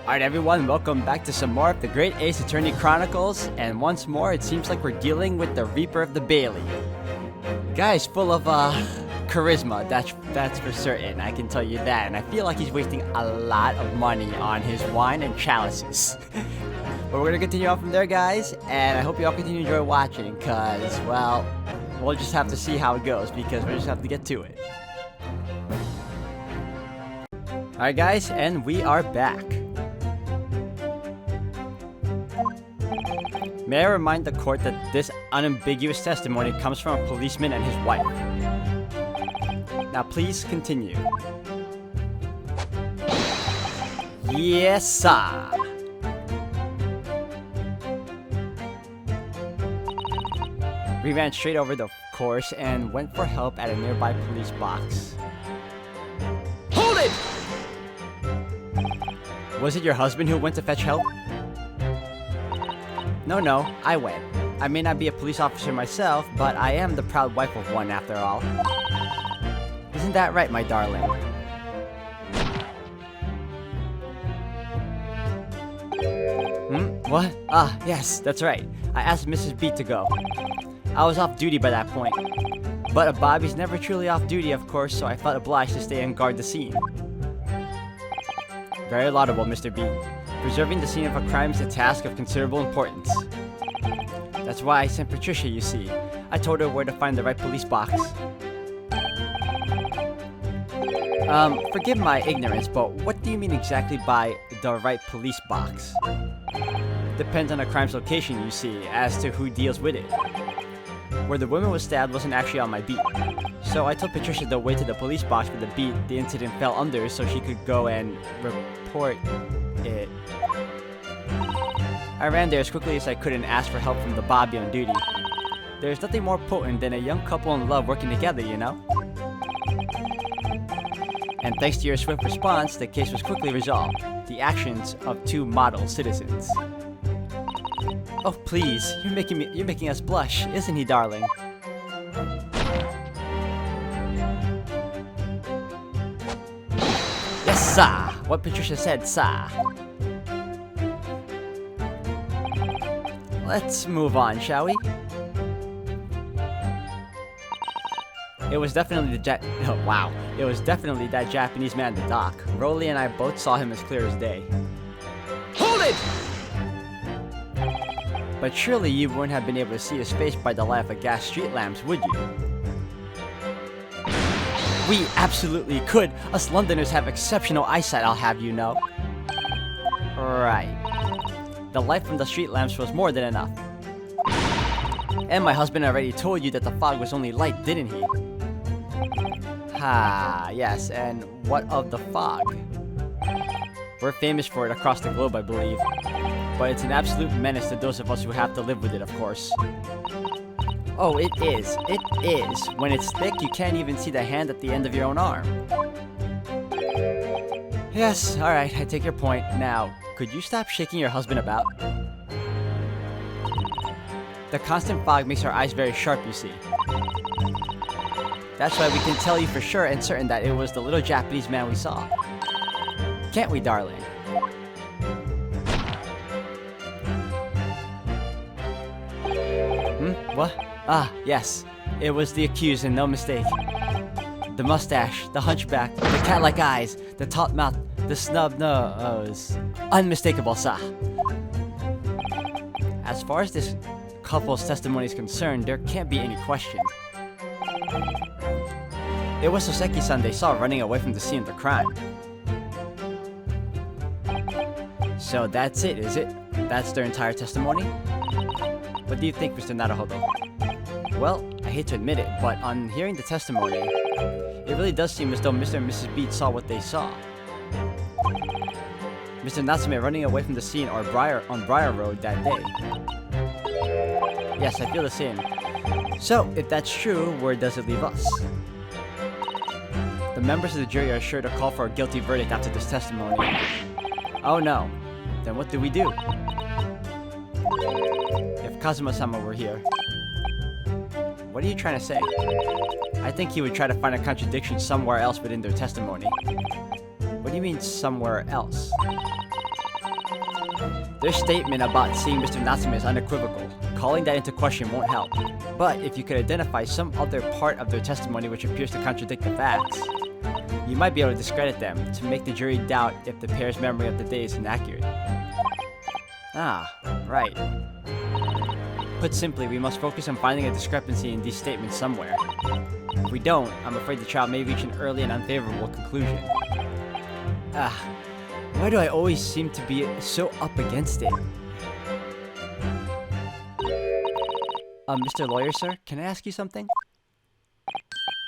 Alright everyone, welcome back to some more of the Great Ace Attorney Chronicles, and once more it seems like we're dealing with the Reaper of the Bailey. Guy's full of charisma, that's for certain, I can tell you that, and I feel like he's wasting a lot of money on his wine and chalices. But we're gonna continue on from there, guys, and I hope you all continue to enjoy watching, cause, well, we'll just have to see how it goes, because we just have to get to it. Alright guys, and we are back. May I remind the court that this unambiguous testimony comes from a policeman and his wife. Now please continue. Yes, sir. We ran straight over the course and went for help at a nearby police box. Hold it! Was it your husband who went to fetch help? No, I went. I may not be a police officer myself, but I am the proud wife of one after all. Isn't that right, my darling? What? Ah, yes, that's right. I asked Mrs. B to go. I was off duty by that point. But a Bobby's never truly off duty, of course, so I felt obliged to stay and guard the scene. Very laudable, Mr. B. Preserving the scene of a crime is a task of considerable importance. That's why I sent Patricia, you see. I told her where to find the right police box. Forgive my ignorance, but what do you mean exactly by the right police box? Depends on the crime's location, you see, as to who deals with it. Where the woman was stabbed wasn't actually on my beat. So I told Patricia the way to the police box for the beat the incident fell under so she could go and report it. I ran there as quickly as I could and asked for help from the Bobby on duty. There's nothing more potent than a young couple in love working together, you know? And thanks to your swift response, the case was quickly resolved. The actions of two model citizens. Oh please, you're making us blush, isn't he, darling? Yes, sir. What Patricia said, sir. Let's move on, shall we? It was definitely It was definitely that Japanese man at the dock. Rolly and I both saw him as clear as day. Hold it! But surely you wouldn't have been able to see his face by the light of a gas street lamps, would you? We absolutely could. Us Londoners have exceptional eyesight, I'll have you know. Right. The light from the street lamps was more than enough. And my husband already told you that the fog was only light, didn't he? Ah, yes, and what of the fog? We're famous for it across the globe, I believe. But it's an absolute menace to those of us who have to live with it, of course. Oh, it is. It is. When it's thick, you can't even see the hand at the end of your own arm. Yes, alright, I take your point. Now, could you stop shaking your husband about? The constant fog makes our eyes very sharp, you see. That's why we can tell you for sure and certain that it was the little Japanese man we saw. Can't we, darling? What? Ah, yes. It was the accused and no mistake. The mustache, the hunchback, the cat-like eyes, the taut mouth, the snub nose. Unmistakable, sir. As far as this couple's testimony is concerned, there can't be any question. It was Soseki-san they saw running away from the scene of the crime. So that's it, is it? That's their entire testimony? What do you think, Mr. Naruhodo? Well, I hate to admit it, but on hearing the testimony, it really does seem as though Mr. and Mrs. Beat saw what they saw. Mr. Natsume running away from the scene on Briar Road that day. Yes, I feel the same. So, if that's true, where does it leave us? The members of the jury are sure to call for a guilty verdict after this testimony. Oh no. Then what do we do? If Kazuma-sama were here. What are you trying to say? I think he would try to find a contradiction somewhere else within their testimony. What do you mean, somewhere else? Their statement about seeing Mr. Natsume is unequivocal. Calling that into question won't help. But if you could identify some other part of their testimony which appears to contradict the facts, you might be able to discredit them to make the jury doubt if the pair's memory of the day is inaccurate. Ah, right. Put simply, we must focus on finding a discrepancy in these statements somewhere. If we don't, I'm afraid the trial may reach an early and unfavorable conclusion. Why do I always seem to be so up against it? Mr. Lawyer, sir, can I ask you something?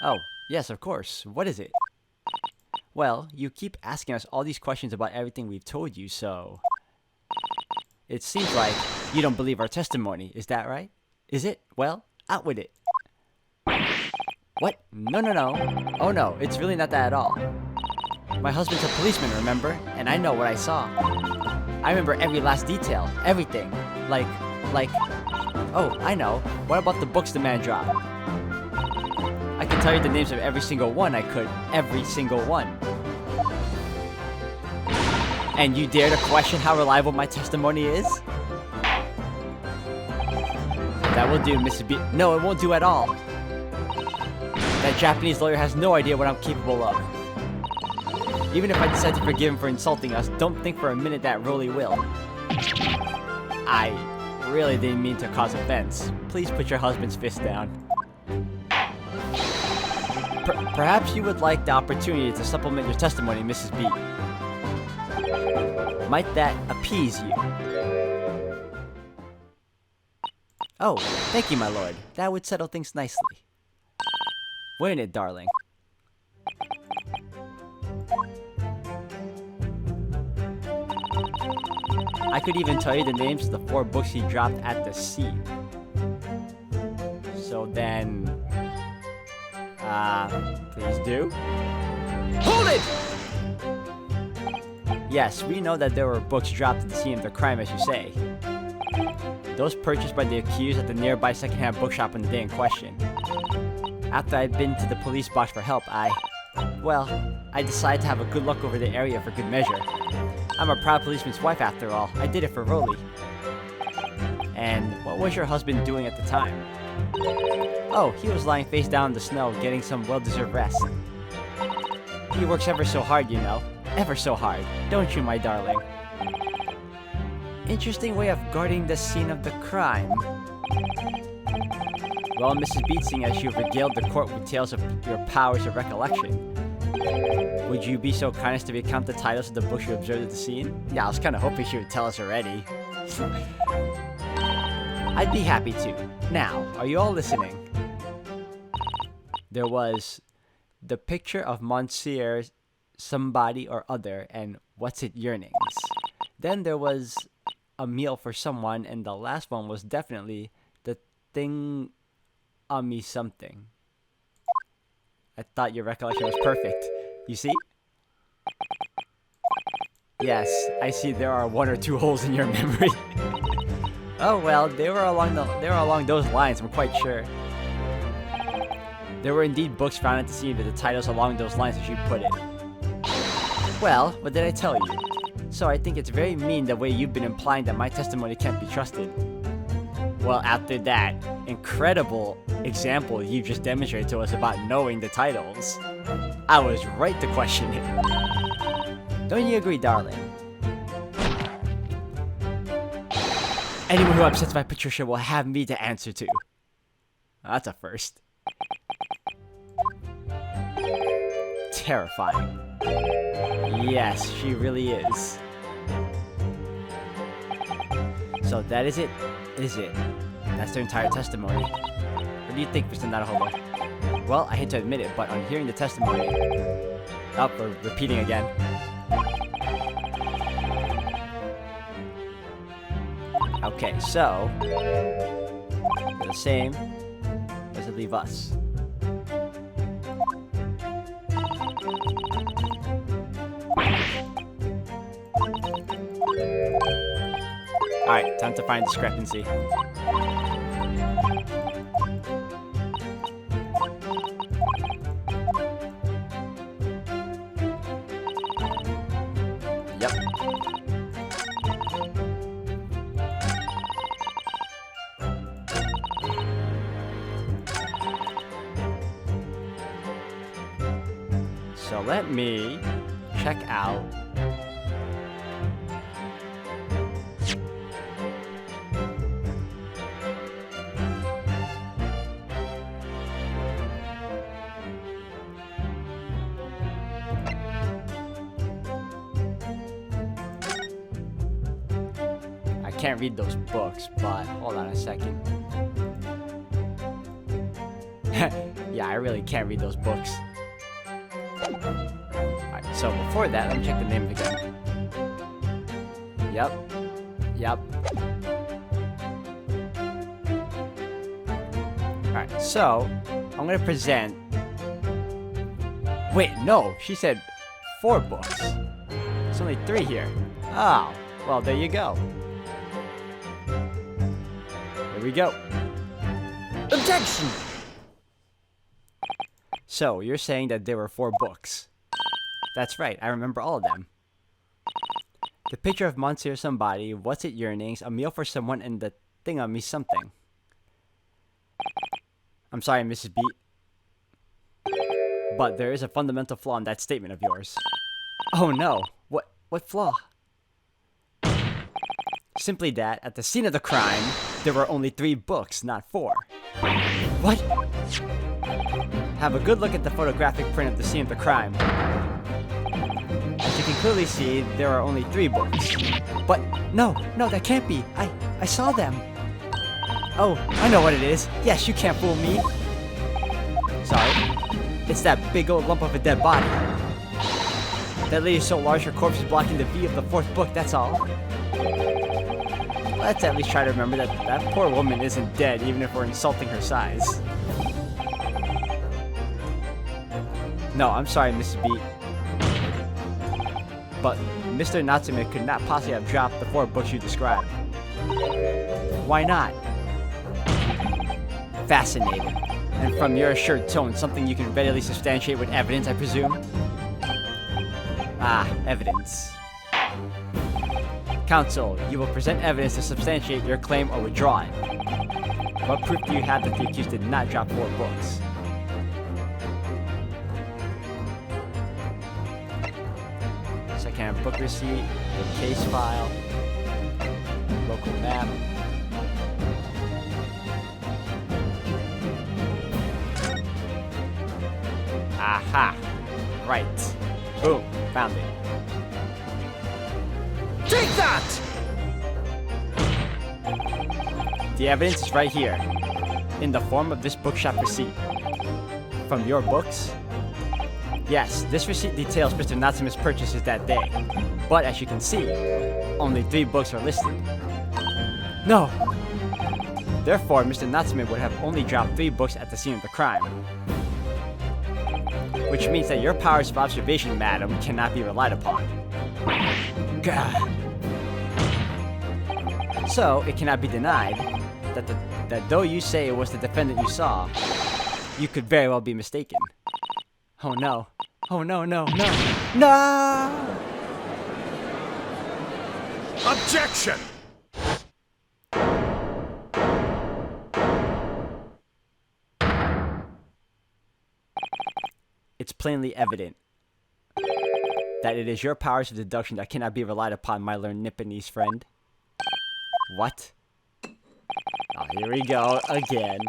Oh, yes, of course. What is it? Well, you keep asking us all these questions about everything we've told you, so... It seems like you don't believe our testimony, is that right? Is it? Well, out with it. What? No. Oh no, it's really not that at all. My husband's a policeman, remember? And I know what I saw. I remember every last detail, everything. Like, oh, I know. What about the books the man dropped? I can tell you the names of every single one every single one. And you dare to question how reliable my testimony is? That will do, Mrs. B. No, it won't do at all. That Japanese lawyer has no idea what I'm capable of. Even if I decide to forgive him for insulting us, don't think for a minute that Rolly will. I really didn't mean to cause offense. Please put your husband's fist down. Perhaps you would like the opportunity to supplement your testimony, Mrs. B. Might that appease you? Oh, thank you, my lord. That would settle things nicely. Wouldn't it, darling? I could even tell you the names of the 4 books he dropped at the scene. So then... please do. Hold it! Yes, we know that there were books dropped at the scene of the crime, as you say. Those purchased by the accused at the nearby secondhand bookshop on the day in question. After I'd been to the police box for help, I decided to have a good look over the area for good measure. I'm a proud policeman's wife after all. I did it for Rolly. And what was your husband doing at the time? Oh, he was lying face down in the snow, getting some well-deserved rest. He works ever so hard, you know. Ever so hard, don't you, my darling? Interesting way of guarding the scene of the crime. Well, Mrs. Beatsing, as you regaled the court with tales of your powers of recollection, would you be so kind as to recount the titles of the books you observed at the scene? Yeah, I was kind of hoping she would tell us already. I'd be happy to. Now, are you all listening? There was the picture of Monsieur somebody or other and what's it yearnings. Then there was a meal for someone, and the last one was definitely the thing me something. I thought your recollection was perfect. You see? Yes, I see there are 1 or 2 holes in your memory. Oh well, they were along those lines, I'm quite sure. There were indeed books found at the scene with the titles along those lines as you put it. Well, what did I tell you? So I think it's very mean the way you've been implying that my testimony can't be trusted. Well, after that incredible example you just demonstrated to us about knowing the titles, I was right to question it. Don't you agree, darling? Anyone who upsets my Patricia will have me to answer to. That's a first. Terrifying. Yes, she really is. So that is it, is it? That's their entire testimony. What do you think, Mr. Naruhodo? Well, I hate to admit it, but on hearing the testimony... Oh, we're repeating again. Okay, so... They're the same. Does it leave us? Alright, time to find discrepancy. Yep. So let me check out. I can't read those books, but hold on a second. Yeah, I really can't read those books. Alright, so before that, let me check the name again. Yep. Alright, so I'm gonna present. Wait, no, she said 4 books. There's only 3 here. Oh, well, there you go. Here we go. Objection! So, you're saying that there were 4 books. That's right, I remember all of them. The picture of Monsieur Somebody, What's It Yearnings, A Meal for Someone, and the Thingamy Something. I'm sorry, Mrs. B. But there is a fundamental flaw in that statement of yours. Oh no, what flaw? Simply that, at the scene of the crime, there were only 3 books, not 4. What? Have a good look at the photographic print of the scene of the crime. As you can clearly see, there are only 3 books. But, no, that can't be. I saw them. Oh, I know what it is. Yes, you can't fool me. Sorry. It's that big old lump of a dead body. That lady so large her corpse is blocking the V of the 4th book, that's all. Let's at least try to remember that that poor woman isn't dead, even if we're insulting her size. No, I'm sorry, Mrs. B. But Mr. Natsume could not possibly have dropped the 4 books you described. Why not? Fascinating. And from your assured tone, something you can readily substantiate with evidence, I presume? Ah, evidence. Counsel, you will present evidence to substantiate your claim or withdraw it. What proof do you have that the accused did not drop 4 books? Second book receipt, the case file, local map. Aha! Right. Boom. Found it. Take that! The evidence is right here, in the form of this bookshop receipt. From your books? Yes, this receipt details Mr. Natsume's purchases that day. But as you can see, only 3 books are listed. No! Therefore, Mr. Natsume would have only dropped 3 books at the scene of the crime. Which means that your powers of observation, madam, cannot be relied upon. God. So, it cannot be denied that though you say it was the defendant you saw, you could very well be mistaken. Oh no. Oh no. No! Objection! It's plainly evident that it is your powers of deduction that cannot be relied upon, my learned Nipponese friend. What? Oh, here we go again.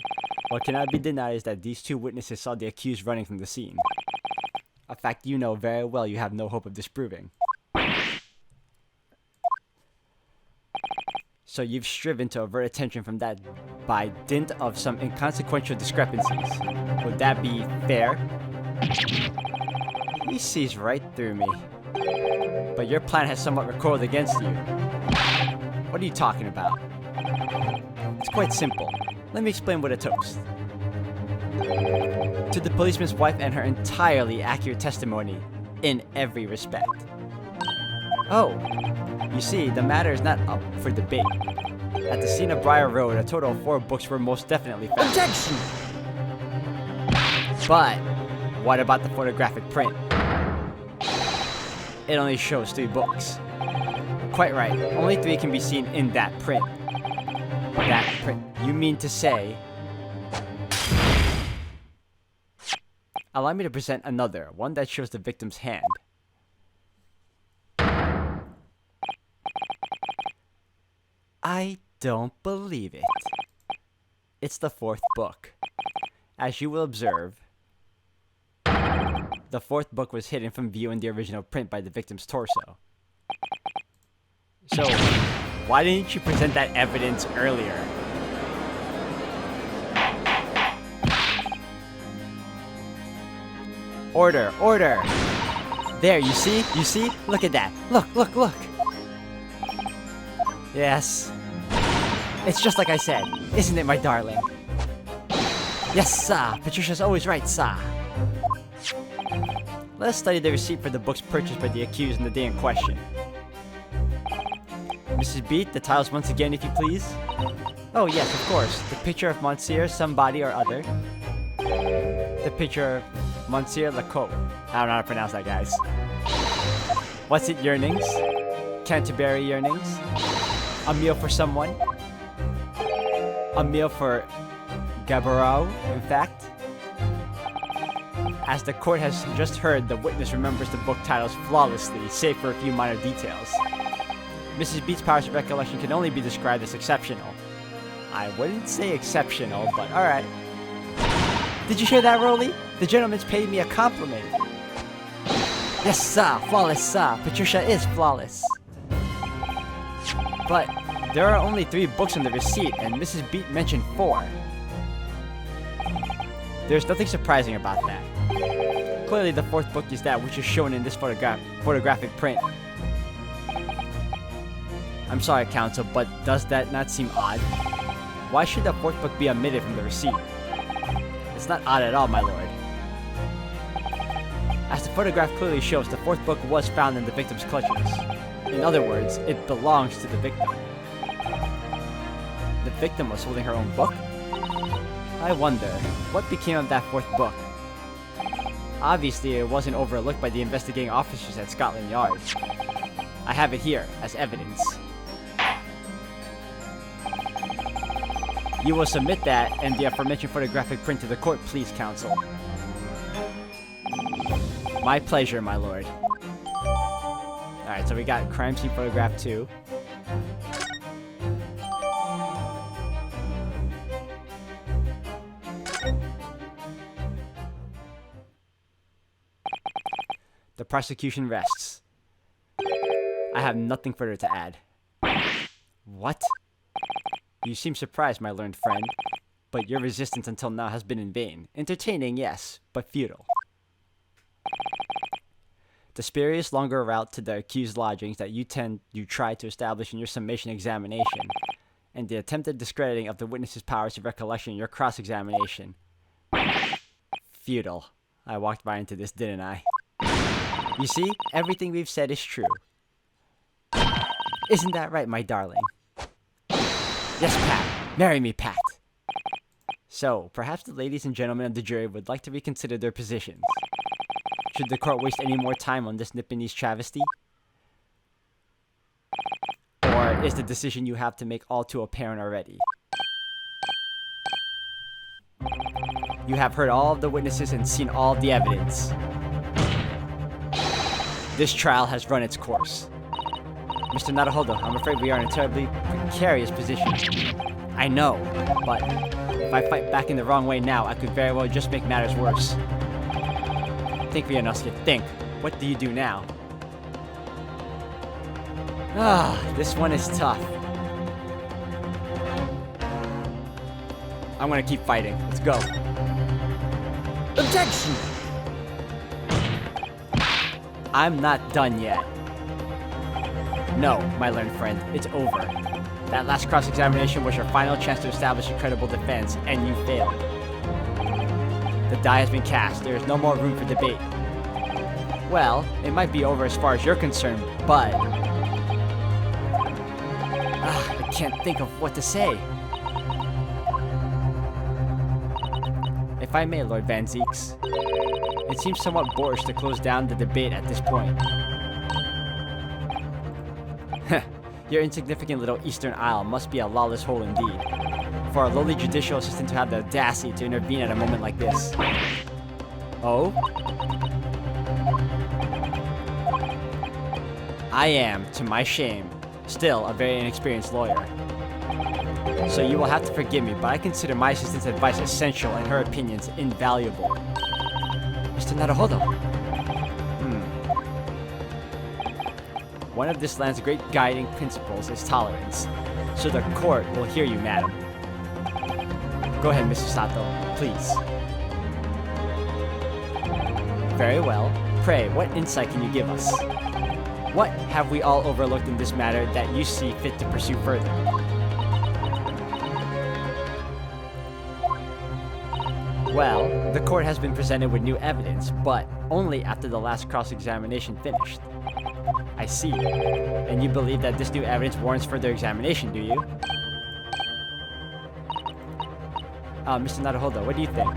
What cannot be denied is that these 2 witnesses saw the accused running from the scene. A fact you know very well you have no hope of disproving. So you've striven to avert attention from that by dint of some inconsequential discrepancies. Would that be fair? He sees right through me. But your plan has somewhat recoiled against you. What are you talking about? It's quite simple. Let me explain what it toast. To the policeman's wife and her entirely accurate testimony in every respect. Oh, you see, the matter is not up for debate. At the scene of Briar Road, a total of 4 books were most definitely found. Objection! But what about the photographic print? It only shows 3 books. Quite right, only 3 can be seen in that print. That print. You mean to say... Allow me to present another, one that shows the victim's hand. I don't believe it. It's the fourth book. As you will observe, the fourth book was hidden from view in the original print by the victim's torso. So, why didn't you present that evidence earlier? Order, order! There, you see? You see? Look at that. Look, look, look! Yes. It's just like I said, isn't it, my darling? Yes, sir. Patricia's always right, sir. Let us study the receipt for the books purchased by the accused in the day in question. Mrs. Beat, the titles once again, if you please. Oh, yes, of course. The picture of Monsieur somebody or other. The picture of Monsieur Lecoq. I don't know how to pronounce that, guys. What's it, yearnings? Canterbury yearnings? A meal for someone? A meal for Gabarau, in fact? As the court has just heard, the witness remembers the book titles flawlessly, save for a few minor details. Mrs. Beat's powers of recollection can only be described as exceptional. I wouldn't say exceptional, but alright. Did you hear that, Rolly? The gentleman's paid me a compliment. Yes, sir. Flawless, sir. Patricia is flawless. But there are only 3 books on the receipt, and Mrs. Beat mentioned 4. There's nothing surprising about that. Clearly, the 4th book is that which is shown in this photographic print. I'm sorry, counsel, but does that not seem odd? Why should the 4th book be omitted from the receipt? It's not odd at all, my lord. As the photograph clearly shows, the 4th book was found in the victim's clutches. In other words, it belongs to the victim. The victim was holding her own book? I wonder, what became of that 4th book? Obviously, it wasn't overlooked by the investigating officers at Scotland Yard. I have it here, as evidence. You will submit that and the aforementioned photographic print to the court, please, counsel. My pleasure, my lord. Alright, so we got crime scene photograph 2. The prosecution rests. I have nothing further to add. What? You seem surprised, my learned friend, but your resistance until now has been in vain. Entertaining, yes, but futile. The spurious longer route to the accused lodgings that you try to establish in your summation examination, and the attempted discrediting of the witness's powers of recollection in your cross-examination. Futile. I walked right into this, didn't I? You see, everything we've said is true. Isn't that right, my darling? Yes, Pat. Marry me, Pat. So, perhaps the ladies and gentlemen of the jury would like to reconsider their positions. Should the court waste any more time on this Nipponese travesty? Or is the decision you have to make all too apparent already? You have heard all of the witnesses and seen all of the evidence. This trial has run its course. Mr. Naruhodo, I'm afraid we are in a terribly precarious position. I know, but if I fight back in the wrong way now, I could very well just make matters worse. Think, Ryunosuke, think. What do you do now? This one is tough. I'm gonna keep fighting. Let's go. Objection! I'm not done yet. No, my learned friend, it's over. That last cross-examination was your final chance to establish a credible defense, and you failed. The die has been cast. There is no more room for debate. Well, it might be over as far as you're concerned, but... I can't think of what to say. If I may, Lord Van Zeeks, it seems somewhat boorish to close down the debate at this point. Your insignificant little Eastern Isle must be a lawless hole indeed, for a lowly judicial assistant to have the audacity to intervene at a moment like this. Oh? I am, to my shame, still a very inexperienced lawyer. So you will have to forgive me, but I consider my assistant's advice essential and her opinions invaluable. Mr. Naruhodo. One of this land's great guiding principles is tolerance, so the court will hear you, madam. Go ahead, Mr. Sato, please. Very well. Pray, what insight can you give us? What have we all overlooked in this matter that you see fit to pursue further? Well, the court has been presented with new evidence, but only after the last cross-examination finished. I see. And you believe that this new evidence warrants further examination, do you? Mr. Naruhodo, what do you think?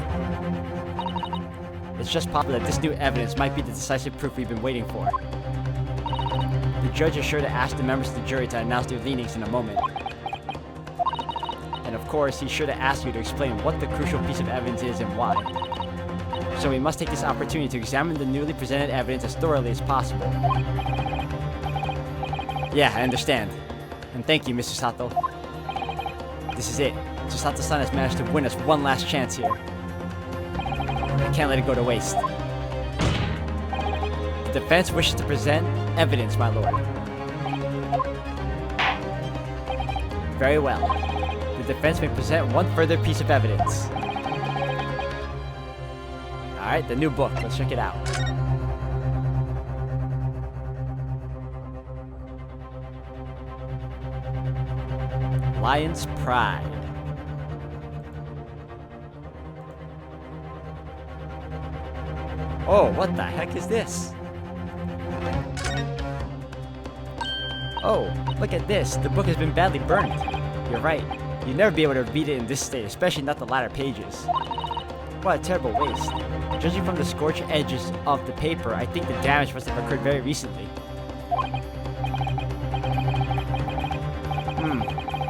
It's just possible that this new evidence might be the decisive proof we've been waiting for. The judge is sure to ask the members of the jury to announce their leanings in a moment. And of course, he's sure to ask you to explain what the crucial piece of evidence is and why. So we must take this opportunity to examine the newly presented evidence as thoroughly as possible. Yeah, I understand. And thank you, Mr. Sato. This is it. Mr. Sato-san has managed to win us one last chance here. I can't let it go to waste. The defense wishes to present evidence, my lord. Very well. The defense may present one further piece of evidence. Alright, the new book. Let's check it out. Lion's Pride. Oh, what the heck is this? Oh, look at this. The book has been badly burned. You're right. You'd never be able to read it in this state, especially not the latter pages. What a terrible waste. Judging from the scorched edges of the paper, I think the damage must have occurred very recently.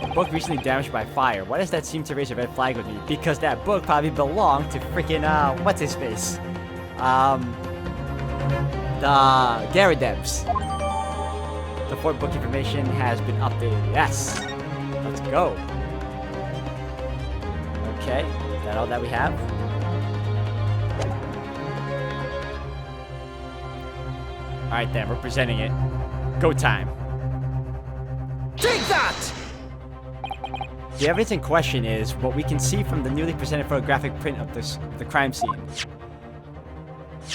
A book recently damaged by fire. Why does that seem to raise a red flag with me? Because that book probably belonged to freaking, what's-his-face? The Gyaradems. The fourth book information has been updated. Yes! Let's go. Okay, is that all that we have? Alright then, we're presenting it. Go time. Take that! The evidence in question is what we can see from the newly presented photographic print of the crime scene.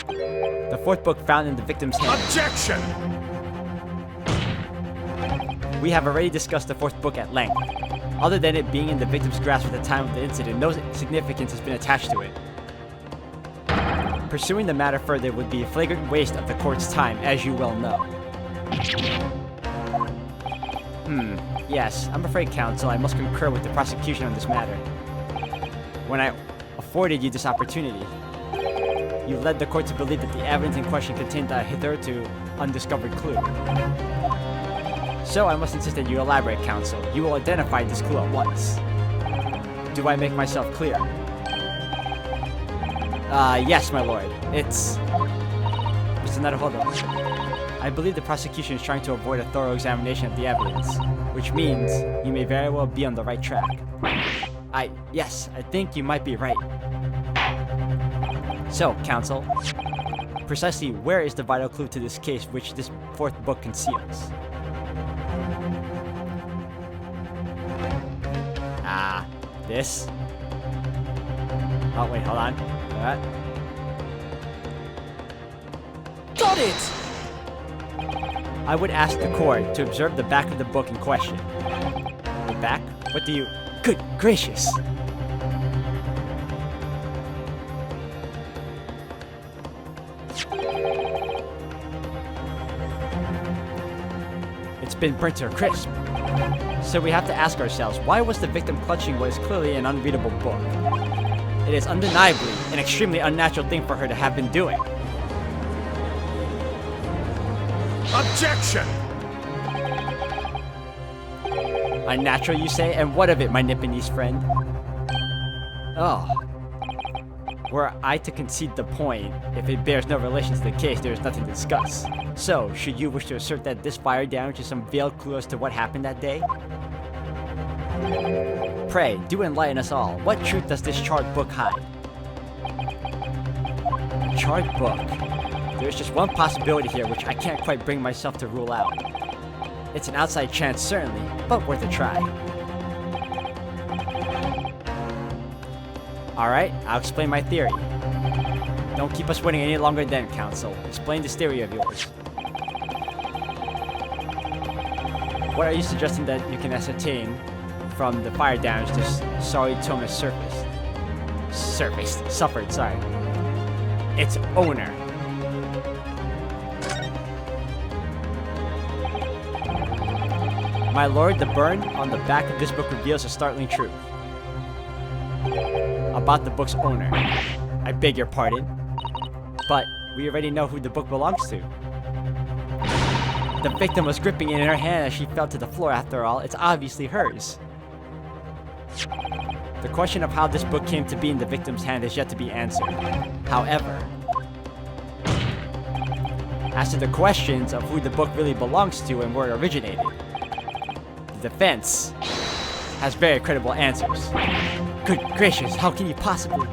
The fourth book found in the victim's hand. Objection! We have already discussed the fourth book at length. Other than it being in the victim's grasp at the time of the incident, no significance has been attached to it. Pursuing the matter further would be a flagrant waste of the court's time, as you well know. Yes, I'm afraid, counsel, I must concur with the prosecution on this matter. When I afforded you this opportunity, you led the court to believe that the evidence in question contained a hitherto undiscovered clue. So I must insist that you elaborate, counsel. You will identify this clue at once. Do I make myself clear? Yes, my lord. It's... Mr. Naruhodo. I believe the prosecution is trying to avoid a thorough examination of the evidence, which means you may very well be on the right track. Yes, I think you might be right. So, counsel, precisely where is the vital clue to this case which this fourth book conceals? This? Oh, wait, hold on. That. Got it! I would ask the court to observe the back of the book in question. The back? What do you... Good gracious! It's been burnt to a crisp. So we have to ask ourselves, why was the victim clutching what is clearly an unreadable book? It is undeniably an extremely unnatural thing for her to have been doing. Objection! Unnatural, you say? And what of it, my Nipponese friend? Oh. Were I to concede the point, if it bears no relation to the case, there is nothing to discuss. So, should you wish to assert that this fire damage is some veiled clue as to what happened that day? Pray, do enlighten us all. What truth does this charred book hide? A charred book. There's just one possibility here which I can't quite bring myself to rule out. It's an outside chance, certainly, but worth a try. Alright, I'll explain my theory. Don't keep us waiting any longer then, Counsel. Explain this theory of yours. What are you suggesting that you can ascertain from the fire damage this sorry tomb has suffered, sorry. Its owner. My lord, the burn on the back of this book reveals a startling truth. About the book's owner. I beg your pardon, but we already know who the book belongs to. The victim was gripping it in her hand as she fell to the floor. After all, it's obviously hers. The question of how this book came to be in the victim's hand is yet to be answered. However, as to the questions of who the book really belongs to and where it originated, the defense has very credible answers. Good gracious, how can you possibly?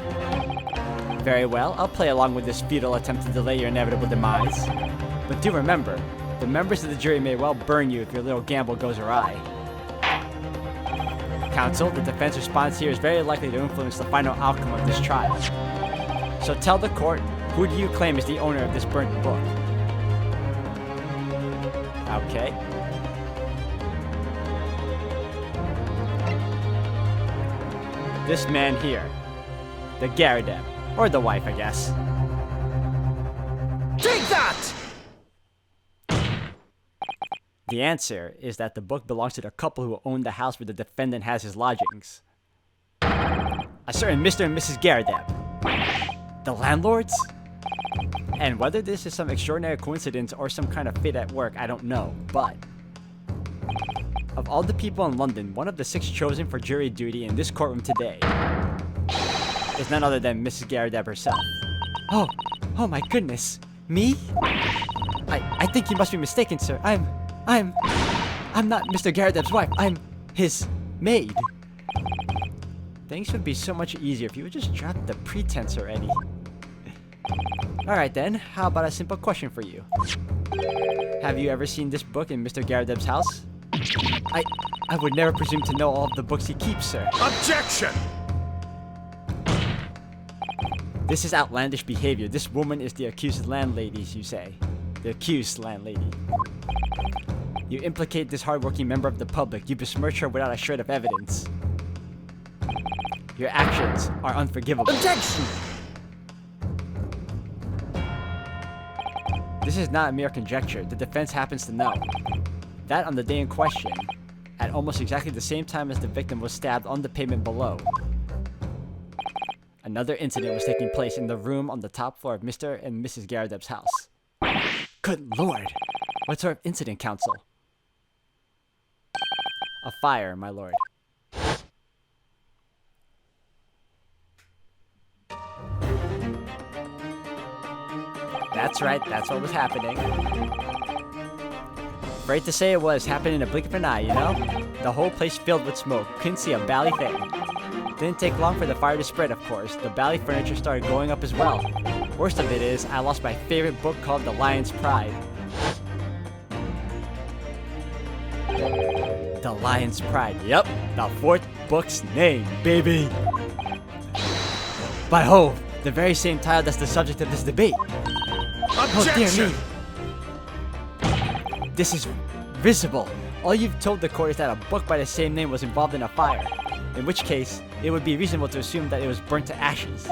Very well, I'll play along with this futile attempt to delay your inevitable demise. But do remember, the members of the jury may well burn you if your little gamble goes awry. Counsel, the defense response here is very likely to influence the final outcome of this trial. So tell the court, who do you claim is the owner of this burnt book? Okay. This man here. The Garadeb. Or the wife, I guess. Take that! The answer is that the book belongs to the couple who own the house where the defendant has his lodgings. A certain Mr. and Mrs. Garadeb. The landlords? And whether this is some extraordinary coincidence or some kind of fate at work, I don't know, but of all the people in London, one of the 6 chosen for jury duty in this courtroom today is none other than Mrs. Garadeb herself. Oh my goodness. Me? I think you must be mistaken, sir. I'm not Mr. Garadeb's wife. I'm his maid. Things would be so much easier if you would just drop the pretense already. Alright then, how about a simple question for you? Have you ever seen this book in Mr. Garadeb's house? I would never presume to know all of the books he keeps, sir. Objection! This is outlandish behavior. This woman is the accused landlady, you say. The accused landlady. You implicate this hardworking member of the public. You besmirch her without a shred of evidence. Your actions are unforgivable. Objection! This is not a mere conjecture. The defense happens to know that on the day in question, at almost exactly the same time as the victim was stabbed on the pavement below, another incident was taking place in the room on the top floor of Mr. and Mrs. Garadeb's house. Good lord! What sort of incident, Counsel? A fire, my lord. That's right, that's what was happening. Afraid to say it was happening in a blink of an eye, you know? The whole place filled with smoke. Couldn't see a bally thing. Didn't take long for the fire to spread, of course. The bally furniture started going up as well. Worst of it is, I lost my favorite book called The Lion's Pride. The Lion's Pride. Yep, the 4th book's name, baby. By Hove, the very same title that's the subject of this debate. Objection! Oh dear me. This is risible. All you've told the court is that a book by the same name was involved in a fire. In which case, it would be reasonable to assume that it was burnt to ashes.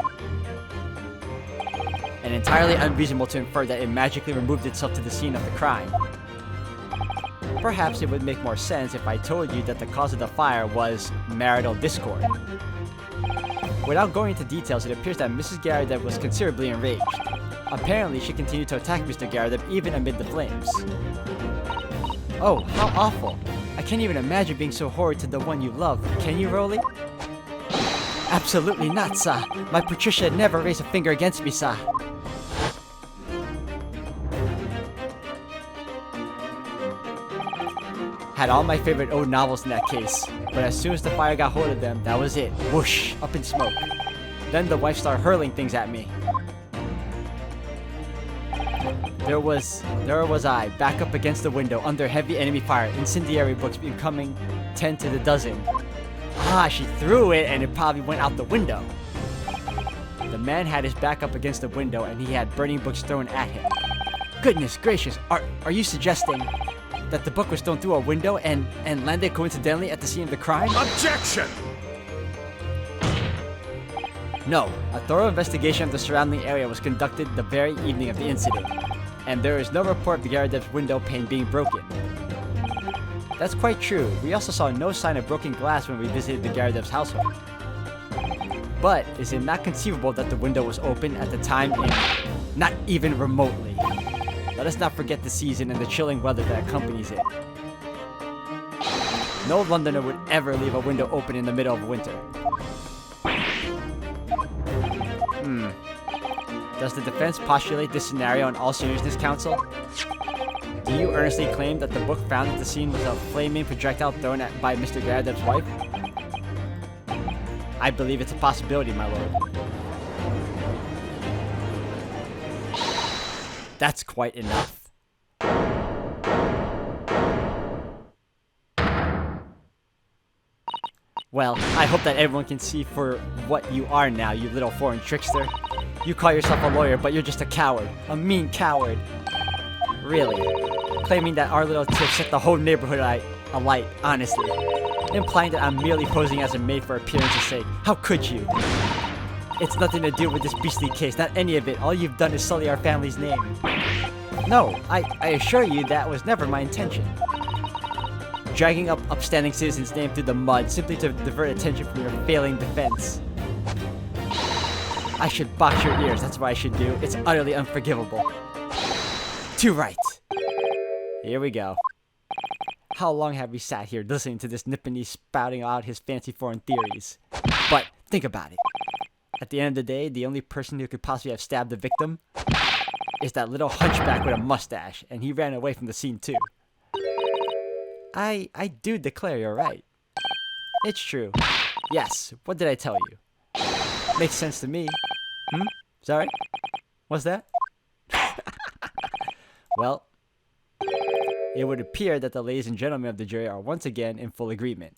And entirely unreasonable to infer that it magically removed itself to the scene of the crime. Perhaps it would make more sense if I told you that the cause of the fire was marital discord. Without going into details, it appears that Mrs. Garadeb was considerably enraged. Apparently, she continued to attack Mr. Garadeb even amid the flames. Oh, how awful. I can't even imagine being so horrid to the one you love. Can you, Rolly? Absolutely not, sir. My Patricia never raised a finger against me, sir. Had all my favorite old novels in that case, but as soon as the fire got hold of them, that was it. Whoosh, up in smoke. Then the wife started hurling things at me. There was I, back up against the window, under heavy enemy fire, incendiary books becoming 10 to the dozen. Ah, she threw it and it probably went out the window. The man had his back up against the window and he had burning books thrown at him. Goodness gracious, are you suggesting that the book was thrown through a window and landed coincidentally at the scene of the crime? Objection! No, a thorough investigation of the surrounding area was conducted the very evening of the incident, and there is no report of the Garadev's window pane being broken. That's quite true. We also saw no sign of broken glass when we visited the Garadev's household. But is it not conceivable that the window was open at the time and not even remotely? Let us not forget the season and the chilling weather that accompanies it. No Londoner would ever leave a window open in the middle of winter. Does the defense postulate this scenario in all seriousness, counsel? Do you earnestly claim that the book found at the scene was a flaming projectile thrown at by Mr. Garadev's wife? I believe it's a possibility, my lord. That's quite enough. Well, I hope that everyone can see for what you are now, you little foreign trickster. You call yourself a lawyer, but you're just a coward. A mean coward. Really. Claiming that our little tip set the whole neighborhood alight, honestly. Implying that I'm merely posing as a maid for appearance's sake. How could you? It's nothing to do with this beastly case, not any of it. All you've done is sully our family's name. No, I assure you that was never my intention. Dragging up upstanding citizens' name through the mud simply to divert attention from your failing defense. I should box your ears, that's what I should do. It's utterly unforgivable. Too right. Here we go. How long have we sat here listening to this Nippony spouting out his fancy foreign theories? But think about it. At the end of the day, the only person who could possibly have stabbed the victim is that little hunchback with a mustache, and he ran away from the scene too. I do declare you're right. It's true. Yes, what did I tell you? Makes sense to me. Sorry? What's that? Well, it would appear that the ladies and gentlemen of the jury are once again in full agreement.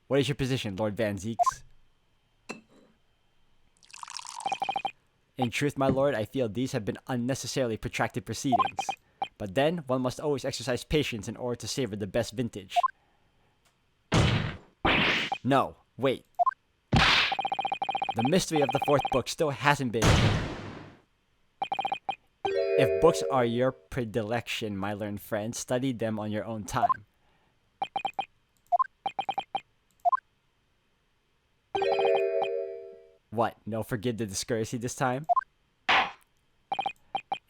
What is your position, Lord Van Zeeks? In truth, my lord, I feel these have been unnecessarily protracted proceedings. But then, one must always exercise patience in order to savor the best vintage. No, wait. The mystery of the fourth book still hasn't been. If books are your predilection, my learned friend, study them on your own time. What, no forgive the discourtesy this time?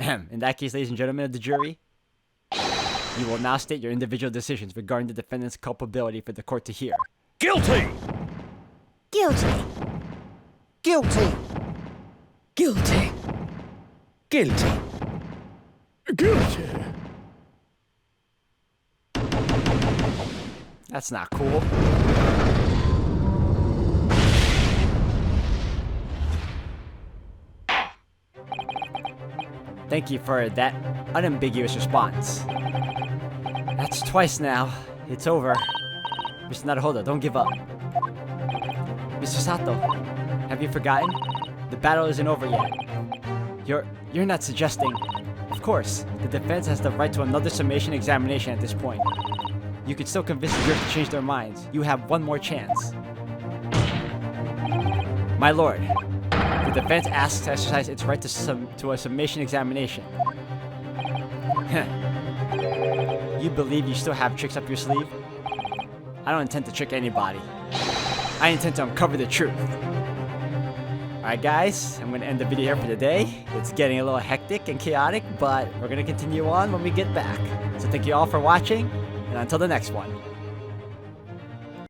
In that case, ladies and gentlemen of the jury, you will now state your individual decisions regarding the defendant's culpability for the court to hear. Guilty! Guilty. Guilty. Guilty. Guilty. Guilty! That's not cool. Thank you for that unambiguous response. That's twice now. It's over. Mr. Naruhodo, don't give up. Mr. Sato, have you forgotten? The battle isn't over yet. You're not suggesting... Of course, the defense has the right to another summation examination at this point. You could still convince the jury to change their minds. You have one more chance. My lord, the defense asks to exercise its right to a summation examination. You believe you still have tricks up your sleeve? I don't intend to trick anybody. I intend to uncover the truth. Alright guys, I'm going to end the video here for today. It's getting a little hectic and chaotic, but we're going to continue on when we get back. So thank you all for watching, and until the next one.